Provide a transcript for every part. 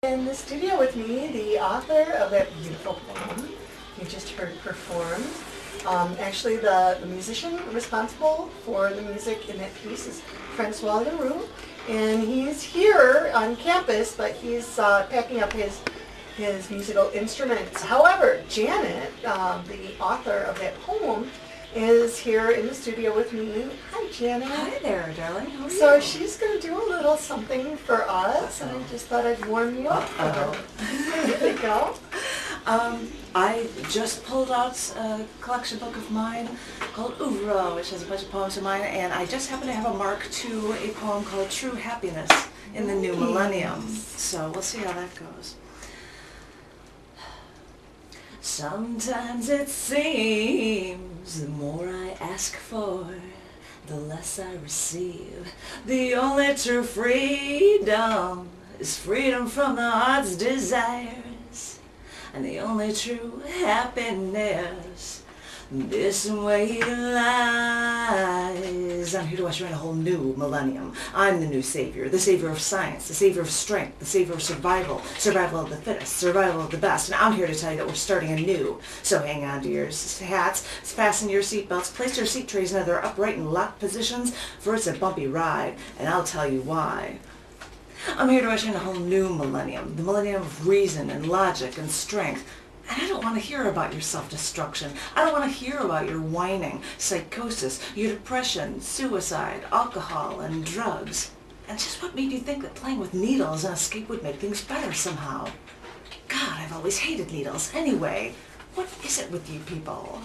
in the studio with me the author of that beautiful poem you just heard performed. Actually, the musician responsible for the music in that piece is Francois Le Roux, and he's here on campus, but he's packing up his musical instruments. However, Janet, the author of that poem, is here in the studio with me. Hi, Janet. Hi there, darling. How are you? So she's going to do a little something for us, and I just thought I'd warm you up. There you go. I just pulled out a collection book of mine called Ouvre, which has a bunch of poems of mine, and I just happen to have a mark to a poem called True Happiness in the New Millennium. So we'll see how that goes. Sometimes it seems the more I ask for, the less I receive. The only true freedom is freedom from the heart's desires. And the only true happiness this way lies. I'm here to usher in a whole new millennium. I'm the new savior, the savior of science, the savior of strength, the savior of survival, survival of the fittest, survival of the best. And I'm here to tell you that we're starting anew. So hang on to your hats, fasten your seatbelts, place your seat trays in their upright and locked positions, for it's a bumpy ride, and I'll tell you why. I'm here to usher in a whole new millennium, the millennium of reason and logic and strength. And I don't want to hear about your self-destruction. I don't want to hear about your whining, psychosis, your depression, suicide, alcohol, and drugs. And just what made you think that playing with needles and escape would make things better somehow? God, I've always hated needles. Anyway, what is it with you people?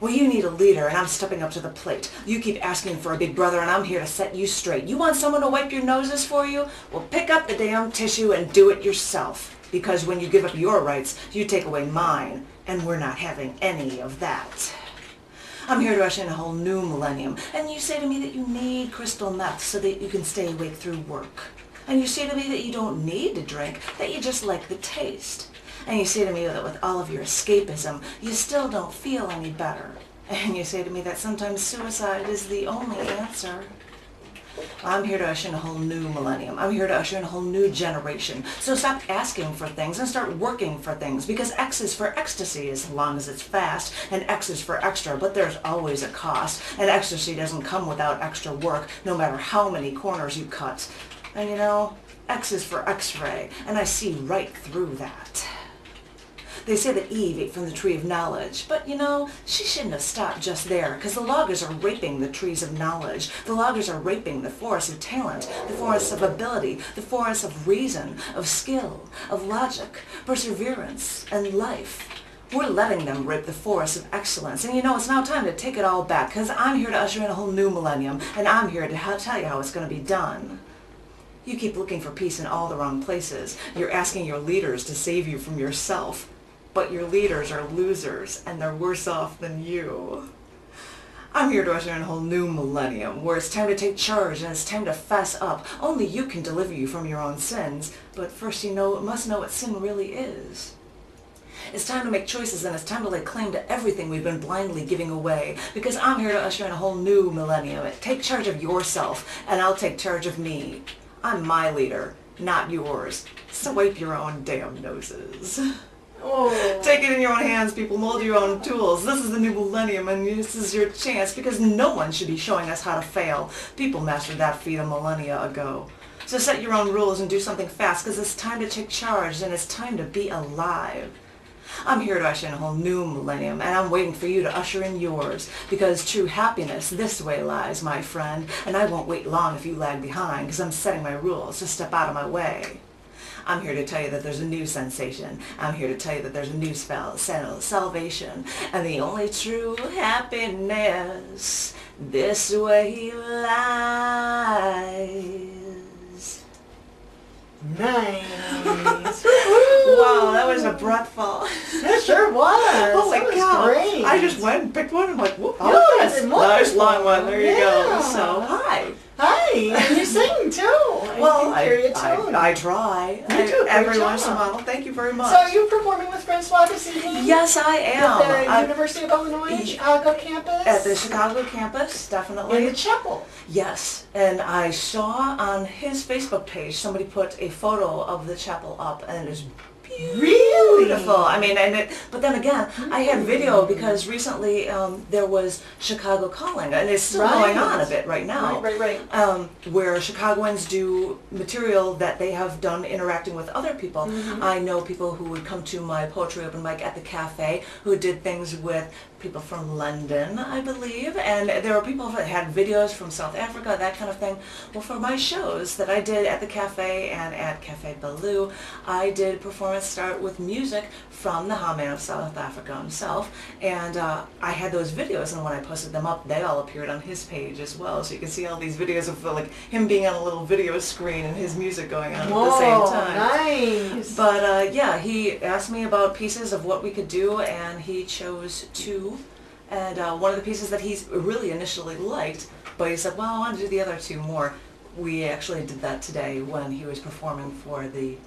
Well, you need a leader, and I'm stepping up to the plate. You keep asking for a big brother, and I'm here to set you straight. You want someone to wipe your noses for you? Well, pick up the damn tissue and do it yourself. Because when you give up your rights, you take away mine, and we're not having any of that. I'm here to usher in a whole new millennium, and you say to me that you need crystal meth so that you can stay awake through work. And you say to me that you don't need to drink, that you just like the taste. And you say to me that with all of your escapism, you still don't feel any better. And you say to me that sometimes suicide is the only answer. I'm here to usher in a whole new millennium. I'm here to usher in a whole new generation. So stop asking for things and start working for things, because X is for ecstasy as long as it's fast, and X is for extra, but there's always a cost. And ecstasy doesn't come without extra work, no matter how many corners you cut. And you know, X is for X-ray, and I see right through that. They say that Eve ate from the tree of knowledge, but you know, she shouldn't have stopped just there, because the loggers are raping the trees of knowledge. The loggers are raping the forests of talent, the forests of ability, the forests of reason, of skill, of logic, perseverance, and life. We're letting them rape the forests of excellence, and you know, it's now time to take it all back, because I'm here to usher in a whole new millennium, and I'm here to tell you how it's going to be done. You keep looking for peace in all the wrong places. You're asking your leaders to save you from yourself. But your leaders are losers, and they're worse off than you. I'm here to usher in a whole new millennium, where it's time to take charge and it's time to fess up. Only you can deliver you from your own sins, but first you must know what sin really is. It's time to make choices, and it's time to lay claim to everything we've been blindly giving away, because I'm here to usher in a whole new millennium. Take charge of yourself, and I'll take charge of me. I'm my leader, not yours. So wipe your own damn noses. Oh. Take it in your own hands, people. Mold your own tools. This is the new millennium, and this is your chance, because no one should be showing us how to fail. People mastered that feat a millennia ago. So set your own rules and do something fast, because it's time to take charge, and it's time to be alive. I'm here to usher in a whole new millennium, and I'm waiting for you to usher in yours, because true happiness this way lies, my friend, and I won't wait long if you lag behind, because I'm setting my rules, so step out of my way. I'm here to tell you that there's a new sensation. I'm here to tell you that there's a new salvation. And the only true happiness this way lies. Nice. Wow, that was a breathful. It sure was. Oh my that was God. great. I just went and picked one and I'm like, whoop. Oh, Yes, It's nice wonderful. long one. There you go. Yeah. So, hi. Hi, and you sing too. Well, I can hear you too. I try. You do a great every job. once in a while. Thank you very much. So are you performing with Francois this evening? Yes, I am. At the University of Illinois, Chicago campus? At the Chicago campus, definitely. In the chapel. Yes, and I saw on his Facebook page somebody put a photo of the chapel up, and it is beautiful. I mean, but then again, I had video because recently there was Chicago Calling, and it's still going on a bit right now. Right. Where Chicagoans do material that they have done interacting with other people. I know people who would come to my poetry open mic at the cafe who did things with people from London, I believe, and there were people that had videos from South Africa, that kind of thing. Well, for my shows that I did at the cafe and at Cafe Baloo, I did performance start with music from the Haman of South Africa himself, and I had those videos, and when I posted them up, they all appeared on his page as well, so you can see all these videos of like him being on a little video screen and his music going on at the same time. Nice. But yeah, he asked me about pieces of what we could do, and he chose two. And one of the pieces that he's really initially liked, but he said, well, I want to do the other two more. We actually did that today when he was performing for the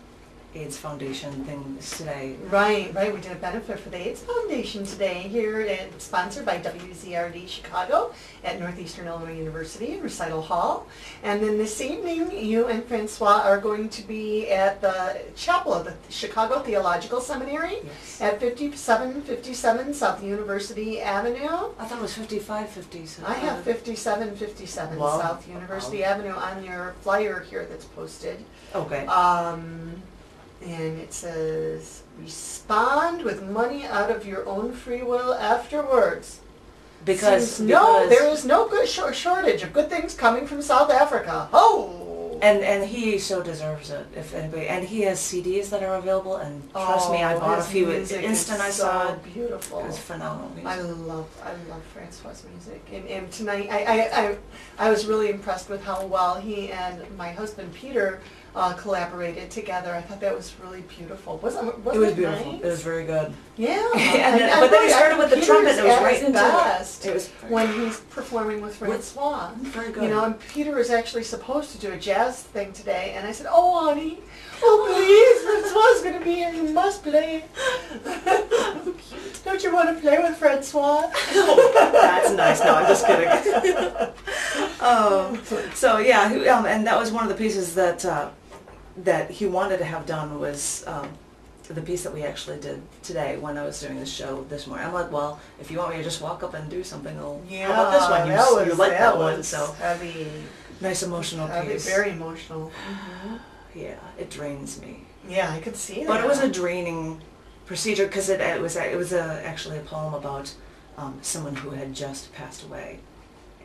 AIDS Foundation things today. Right. We did a benefit for the AIDS Foundation today here, and sponsored by WZRD Chicago at Northeastern Illinois University in Recital Hall. And then this evening, you and Francois are going to be at the chapel of the Chicago Theological Seminary at 5757 South University Avenue. I thought it was 5550. I have 5757 South University Avenue on your flyer here that's posted. Okay. And it says, respond with money out of your own free will afterwards. Because there is no good shortage of good things coming from South Africa. Oh! And he so deserves it, if anybody. And he has CDs that are available, and trust me, I bought a few. Instant I saw it. Beautiful. It was phenomenal music. I love Francois' music. And tonight, I was really impressed with how well he and my husband Peter collaborated together. I thought that was really beautiful. Wasn't it was beautiful. Nice? It was very good. Yeah. But then he started with the trumpet. It was right into best it. It was when he's performing with Francois. Very good. You know, and Peter was actually supposed to do a jazz thing today, and I said, "Oh, honey, please, Francois is going to be here. You must play." Don't you want to play with Francois? That's nice. No, I'm just kidding. So yeah, and that was one of the pieces that he wanted to have done was the piece that we actually did today when I was doing the show this morning. I'm like, well, if you want me to just walk up and do something, how about this one? You like that one, so heavy. Nice emotional piece. Very emotional. Mm-hmm. Yeah, it drains me. Yeah, I could see that. But it was a draining procedure because it was actually a poem about someone who had just passed away.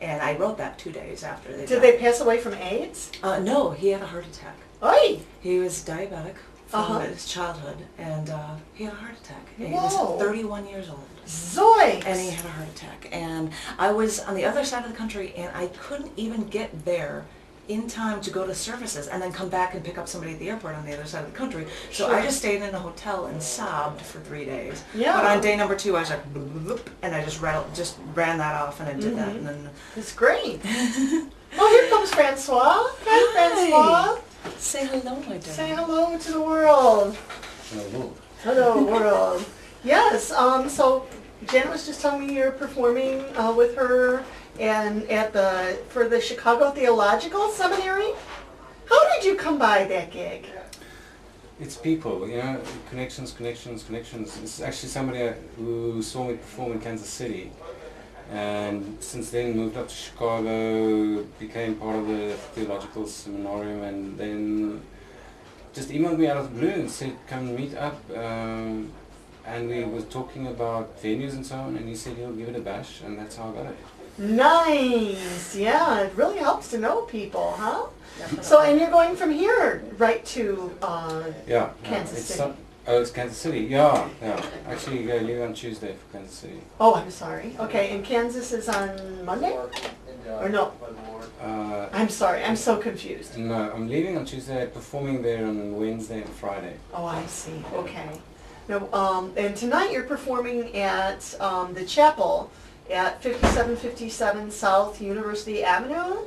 And I wrote that 2 days after they died. Did they pass away from AIDS? No, he had a heart attack. Oi! He was diabetic from his childhood, and he had a heart attack. And he was 31 years old. Zoinks! And he had a heart attack. And I was on the other side of the country, and I couldn't even get there in time to go to services and then come back and pick up somebody at the airport on the other side of the country. So I just stayed in a hotel and sobbed for 3 days. Yeah. But on day number 2, I was like, bloop, and I just ran that off, and I did that. And then it's great. Oh, here comes Francois. Hi, Francois. Say hello, my dear. Say hello to the world. Hello. Hello, world. Yes. So Janet was just telling me you're performing with her and for the Chicago Theological Seminary. How did you come by that gig? It's people, connections. It's actually somebody who saw me perform in Kansas City, and since then moved up to Chicago, became part of the Theological Seminarium, and then just emailed me out of the blue and said, come meet up. And we were talking about venues and so on, and he said he'll give it a bash, and that's how I got it. Nice. Yeah, it really helps to know people, huh? So, and you're going from here right to Kansas City. It's Kansas City. Yeah. Actually, leave on Tuesday for Kansas City. Oh, I'm sorry. Okay, and Kansas is on Monday? Or no? I'm sorry, I'm so confused. No, I'm leaving on Tuesday, performing there on Wednesday and Friday. Oh, I see. Okay. Now, and tonight you're performing at the chapel at 5757 South University Avenue,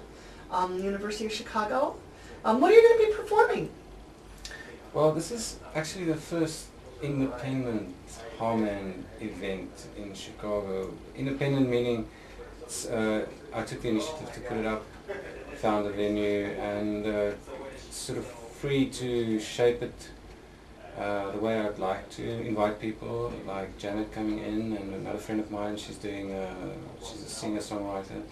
University of Chicago. What are you going to be performing? Well, this is actually the first independent Harman event in Chicago. Independent meaning I took the initiative to put it up, found a venue, and sort of free to shape it the way I'd like to. Invite people like Janet coming in, and another friend of mine. She's a singer-songwriter.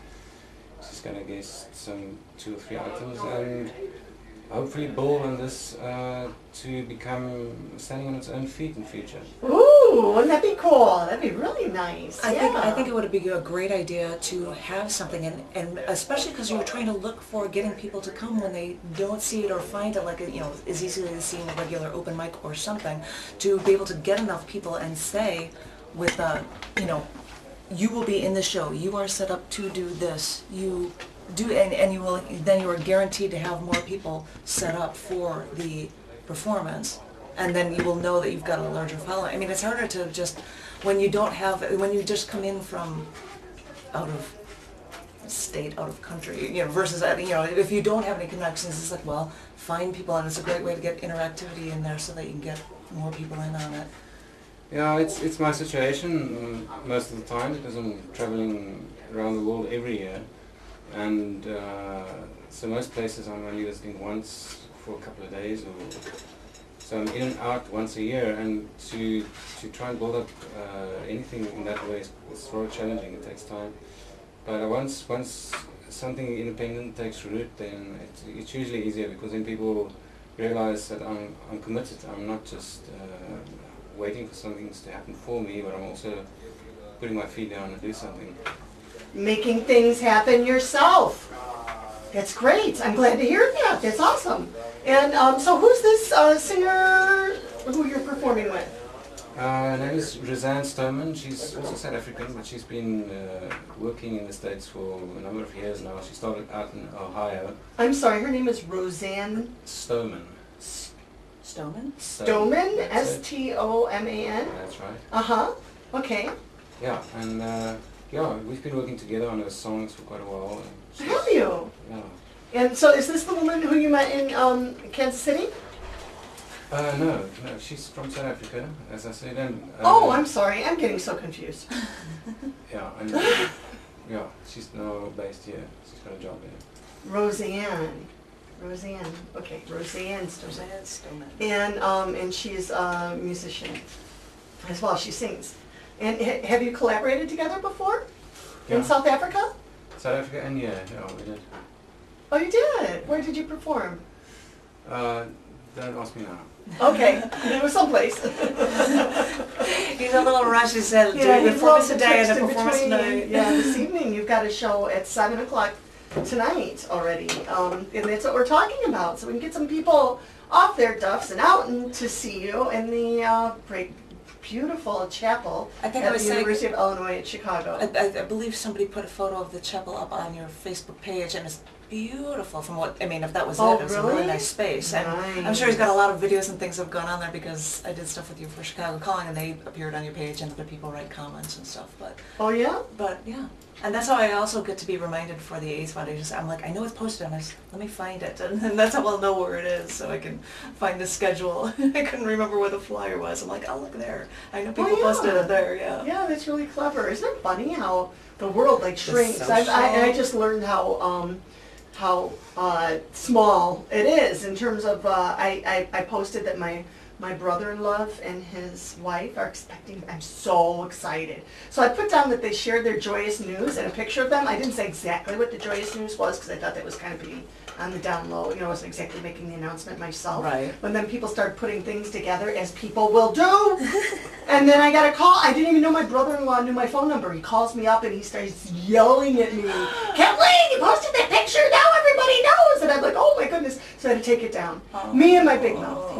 She's going to guest some 2 or 3 items, and hopefully build on this to become standing on its own feet in the future. Ooh, wouldn't that be cool? That'd be really nice. I think it would be a great idea to have something, and especially because you were trying to look for getting people to come when they don't see it or find it like as easily as seeing a regular open mic or something, to be able to get enough people and say with you will be in the show, you are set up to do this, you do, and you are guaranteed to have more people set up for the performance, and then you will know that you've got a larger following. I mean, it's harder to just when you just come in from out of state, out of country, versus if you don't have any connections, it's like, well, find people, and it's a great way to get interactivity in there so that you can get more people in on it. Yeah, it's my situation most of the time because I'm traveling around the world every year. And so most places I'm only visiting once for a couple of days, so I'm in and out once a year, and to try and build up anything in that way is rather challenging. It takes time. But once something independent takes root, then it's usually easier, because then people realize that I'm committed. I'm not just waiting for something to happen for me, but I'm also putting my feet down and do something. Making things happen yourself. That's great. I'm glad to hear that. That's awesome. And so who's this singer who you're performing with? Her name is Roseanne Stoneman. She's also South African, but she's been working in the States for a number of years now. She started out in Ohio. I'm sorry, her name is Roseanne Stoneman. Stoneman? Stoneman? S-T-O-M-A-N? That's right. Uh-huh. Okay. Yeah, and we've been working together on her songs for quite a while. Have you? Yeah. And so is this the woman who you met in Kansas City? No, she's from South Africa, as I said. And, Oh, I'm sorry. I'm getting so confused. Yeah, and she's now based here. She's got a job here. Roseanne. Okay, Roseanne Stoneman. And she's a musician as well. She sings. And have you collaborated together before? Yeah. In South Africa? South Africa, and yeah, we did. Oh, you did? Where did you perform? Don't ask me now. Okay, it was someplace. He's a little rushed. He said, performance today and a performance tonight. Yeah, this evening you've got a show at 7 o'clock tonight already. And that's what we're talking about. So we can get some people off their duffs and out and to see you in the great, beautiful chapel at the University of Illinois at Chicago. I believe somebody put a photo of the chapel up on your Facebook page, and it's beautiful from what, if that was it was a really nice space. And I'm sure he's got a lot of videos and things that have gone on there, because I did stuff with you for Chicago Calling, and they appeared on your page, and other people write comments and stuff. Oh yeah? But yeah. And that's how I also get to be reminded for the AIDS Foundation. I'm like, I know it's posted, let me find it. And that's how I'll know where it is, so I can find the schedule. I couldn't remember where the flyer was. I'm like, I'll look there. I know people posted it there, yeah. Yeah, that's really clever. Isn't it funny how the world shrinks? I just learned how small it is in terms of, I posted that my brother-in-law and his wife are expecting. I'm so excited. So I put down that they shared their joyous news and a picture of them. I didn't say exactly what the joyous news was, because I thought that was kind of be on the down low. I wasn't exactly making the announcement myself. Right. But then people started putting things together, as people will do. And then I got a call. I didn't even know my brother-in-law knew my phone number. He calls me up and he starts yelling at me. Kathleen, you posted that picture. Now everybody knows. And I'm like, oh my goodness. So I had to take it down. Me and my big mouth,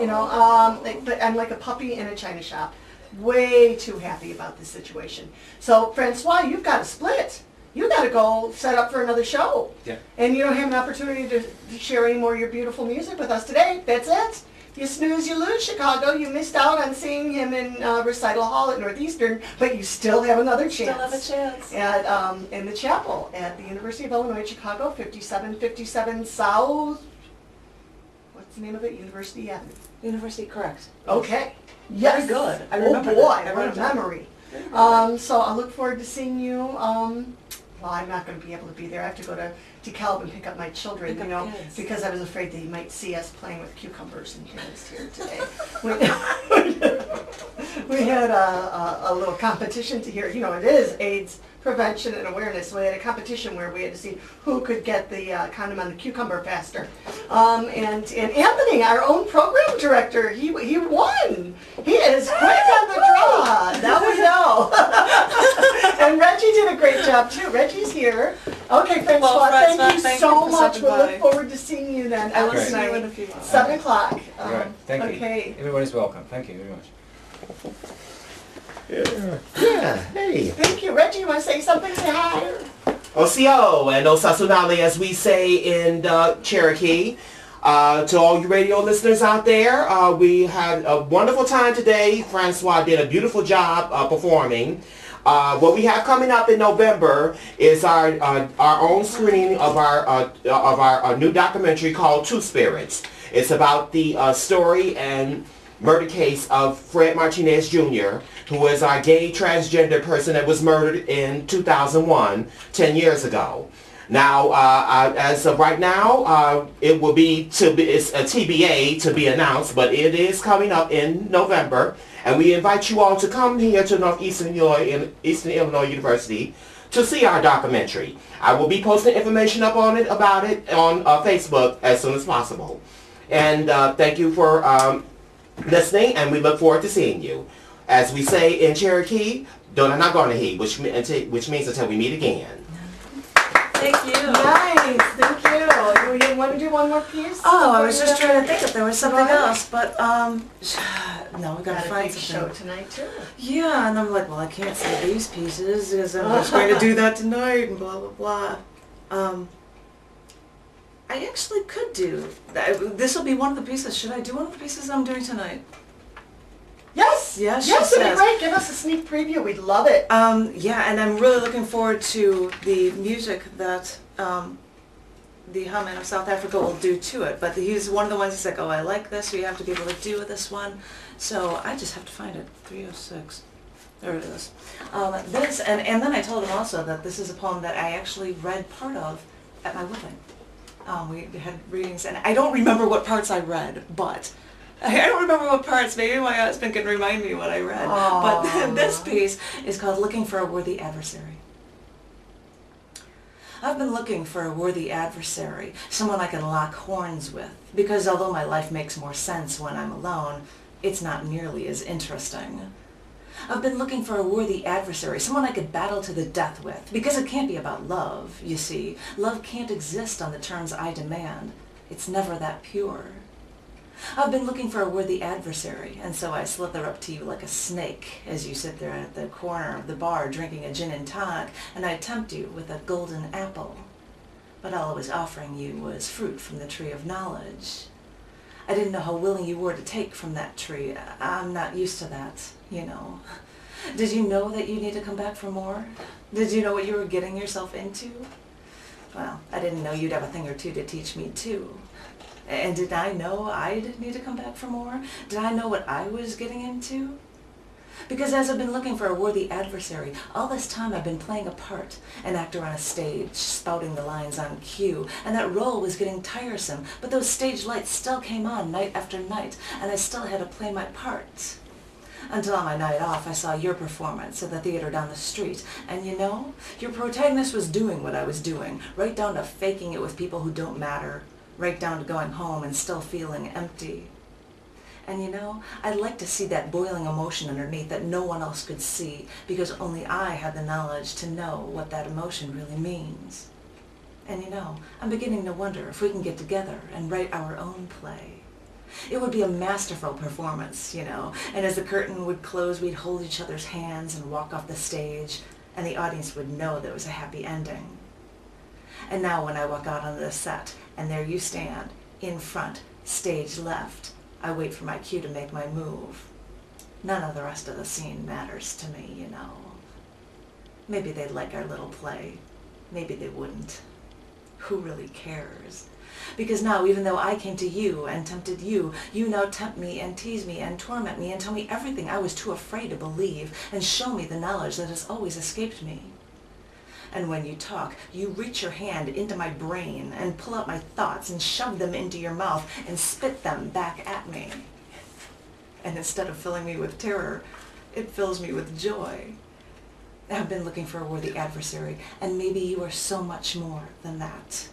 but I'm like a puppy in a china shop. Way too happy about this situation. So, Francois, you've got to split. You got to go set up for another show. Yeah. And you don't have an opportunity to share any more of your beautiful music with us today. That's it. You snooze, you lose, Chicago. You missed out on seeing him in Recital Hall at Northeastern, but you still have another chance. Still have a chance. At, in the chapel at the University of Illinois, Chicago, 5757 South. What's the name of it? University Avenue. University, correct. Okay. Yes. Very good. I remember Oh boy, that. I what a wrote it down. memory. So I look forward to seeing you. Well, I'm not going to be able to be there. I have to go to DeKalb and pick up my children, Pick you up know, kids. because I was afraid they might see us playing with cucumbers and things here today. We had a little competition to hear, you know, it is AIDS prevention and awareness. So we had a competition where we had to see who could get the condom on the cucumber faster. And Anthony, our own program director, he won. He is quick on the draw. Now we know. And Reggie did a great job too. Reggie's here. Okay, Francois, Well, thank Francois, you thank so you for much. stopping We'll look by. forward to seeing you then. I will Great. see you in a few months. 7 o'clock. Right. Thank you. Okay. Everybody's welcome. Thank you very much. Yeah, hey. Thank you. Reggie, you want to say something? Say hi. OCO and Osasunali, as we say in Cherokee. To all you radio listeners out there, we had a wonderful time today. Francois did a beautiful job performing. What we have coming up in November is our own screening of our new documentary called Two Spirits. It's about the story and murder case of Fred Martinez Jr., who is our gay transgender person that was murdered in 2001, 10 years ago. Now, as of right now, it will be it's a TBA to be announced, but it is coming up in November, and we invite you all to come here to Northeastern Illinois University to see our documentary. I will be posting information up on it about it on Facebook as soon as possible. And thank you for listening, and we look forward to seeing you. As we say in Cherokee, "Don't not gonna he," which means until we meet again. Thank you. Nice. Thank you. You want to do one more piece? Oh, I was just trying to think if there was something Go ahead. else, but no, we gotta Got a find big show something. tonight too. Yeah, and I'm like, well, I can't say these pieces because I'm just going to do that tonight and blah blah blah. I actually could do that. This will be one of the pieces. Should I do one of the pieces I'm doing tonight? Yes. Yes, Yes, she it'd be says. great. Give us a sneak preview. We'd love it. Yeah, and I'm really looking forward to the music that the Haman of South Africa will do to it. But he's one of the ones who's like, oh, I like this, so you have to be able to do this one. So I just have to find it. 306. There it is. This, and then I told him also that this is a poem that I actually read part of at my wedding. We had readings, and I don't remember what parts I read, but I don't remember what parts. Maybe my husband can remind me what I read. Aww. But this piece is called Looking for a Worthy Adversary. I've been looking for a worthy adversary, someone I can lock horns with, because although my life makes more sense when I'm alone, it's not nearly as interesting. I've been looking for a worthy adversary, someone I could battle to the death with, because it can't be about love, you see. Love can't exist on the terms I demand. It's never that pure. I've been looking for a worthy adversary, and so I slither up to you like a snake as you sit there at the corner of the bar drinking a gin and tonic, and I tempt you with a golden apple. But all I was offering you was fruit from the tree of knowledge. I didn't know how willing you were to take from that tree. I'm not used to that, you know. Did you know that you need to come back for more? Did you know what you were getting yourself into? Well, I didn't know you'd have a thing or two to teach me too. And did I know I'd need to come back for more? Did I know what I was getting into? Because as I've been looking for a worthy adversary, all this time I've been playing a part, an actor on a stage, spouting the lines on cue, and that role was getting tiresome, but those stage lights still came on night after night, and I still had to play my part. Until on my night off, I saw your performance at the theater down the street, and you know, your protagonist was doing what I was doing, right down to faking it with people who don't matter, right down to going home and still feeling empty. And you know, I'd like to see that boiling emotion underneath that no one else could see, because only I had the knowledge to know what that emotion really means. And you know, I'm beginning to wonder if we can get together and write our own play. It would be a masterful performance, you know, and as the curtain would close, we'd hold each other's hands and walk off the stage, and the audience would know there was a happy ending. And now when I walk out on the set, and there you stand, in front, stage left, I wait for my cue to make my move. None of the rest of the scene matters to me, you know. Maybe they'd like our little play. Maybe they wouldn't. Who really cares? Because now, even though I came to you and tempted you, you now tempt me and tease me and torment me and tell me everything I was too afraid to believe and show me the knowledge that has always escaped me. And when you talk, you reach your hand into my brain and pull out my thoughts and shove them into your mouth and spit them back at me. And instead of filling me with terror, it fills me with joy. I've been looking for a worthy adversary, and maybe you are so much more than that.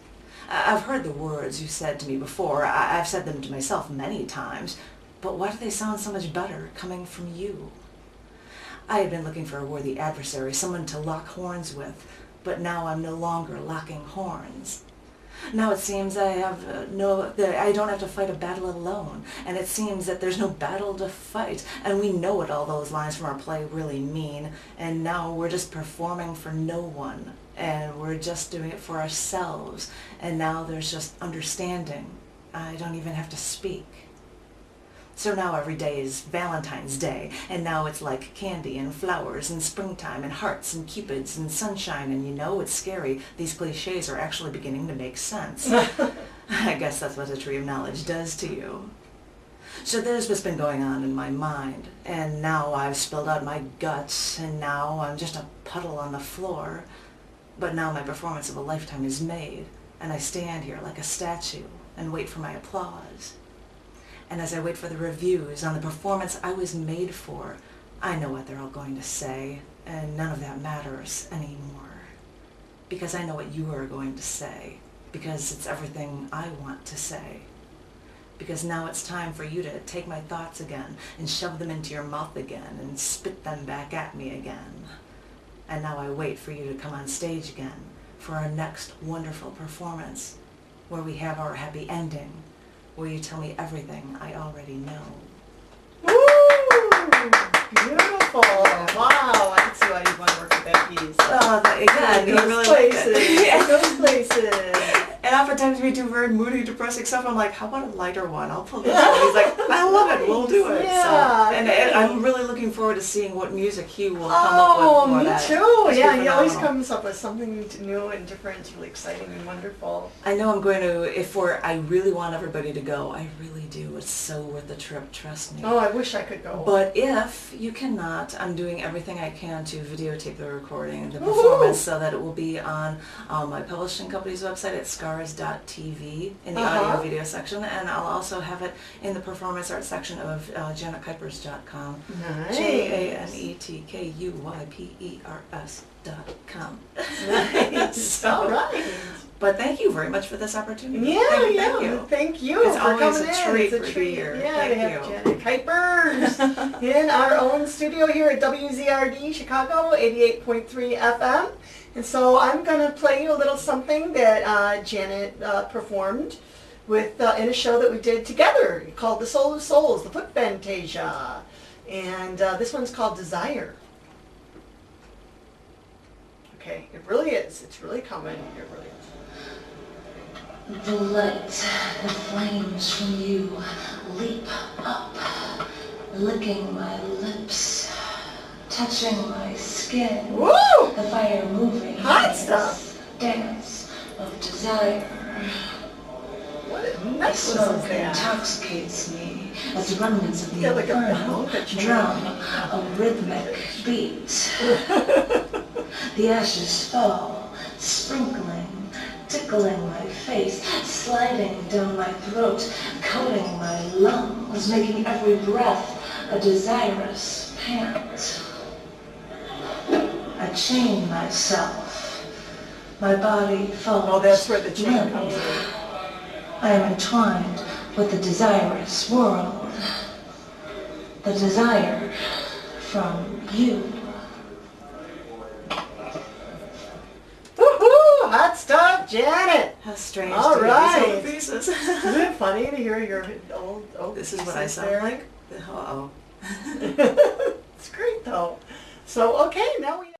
I've heard the words you said to me before. I've said them to myself many times, but why do they sound so much better coming from you? I had been looking for a worthy adversary, someone to lock horns with, but now I'm no longer locking horns. Now it seems I don't have to fight a battle alone, and it seems that there's no battle to fight, and we know what all those lines from our play really mean, and now we're just performing for no one, and we're just doing it for ourselves, and now there's just understanding. I don't even have to speak. So now every day is Valentine's Day, and now it's like candy and flowers and springtime and hearts and cupids and sunshine, and you know, it's scary. These cliches are actually beginning to make sense. I guess that's what a tree of knowledge does to you. So there's what's been going on in my mind, and now I've spilled out my guts, and now I'm just a puddle on the floor. But now my performance of a lifetime is made, and I stand here like a statue and wait for my applause. And as I wait for the reviews on the performance I was made for, I know what they're all going to say, and none of that matters anymore. Because I know what you are going to say, because it's everything I want to say. Because now it's time for you to take my thoughts again, and shove them into your mouth again, and spit them back at me again. And now I wait for you to come on stage again for our next wonderful performance, where we have our happy ending, where you tell me everything I already know. Woo! Beautiful. Wow. I can see why you'd want to work with that piece. Oh, again, you really places. like it. Those places. And oftentimes we do very moody, depressing stuff. I'm like, how about a lighter one? I'll pull this one. He's like, I love it. We'll do it. Yeah. So, and I'm really looking forward to seeing what music he will come up with for me that. too. It's Yeah, be he always phenomenal. comes up with something new and different. It's really exciting and wonderful. I know I'm going to, I really want everybody to go. I really do. It's so worth the trip, trust me. Oh, I wish I could go. But if you cannot, I'm doing everything I can to videotape the recording, the performance, so that it will be on my publishing company's website at scars.tv in the audio video section, and I'll also have it in the performance art section of janetkuypers.com. Nice. JANETKUYPERS.com. Nice. All right. But thank you very much for this opportunity. Yeah, Thank yeah. you. Thank you It's for always coming a in. treat It's a to treat. be here. Yeah, Thank we have you. Janet Kuypers in our own studio here at WZRD Chicago 88.3 FM. And so I'm going to play you a little something that Janet performed with in a show that we did together called The Soul of Souls, the Foot Fantasia. And this one's called Desire. Okay, it really is. It's really coming. It really is. The light that flames from you leap up, licking my lips, touching my skin. Woo! The fire moving Hot in this stuff. dance of desire. What a The necklace is smoke that? intoxicates me as remnants of the Yeah, like a inferno polka chain. drum a rhythmic beat. The ashes fall, sprinkling, tickling my face, sliding down my throat, coating my lungs, making every breath a desirous pant. I chain myself. My body falls. Oh, that's where the chain limp. comes in. I am entwined with the desirous world. The desire from you. Woohoo! Hot stuff, Janet! How strange All to right. hear these old pieces. Isn't it funny to hear your old This is what I pieces sound there? like? Uh-oh. It's great though. So, okay, now we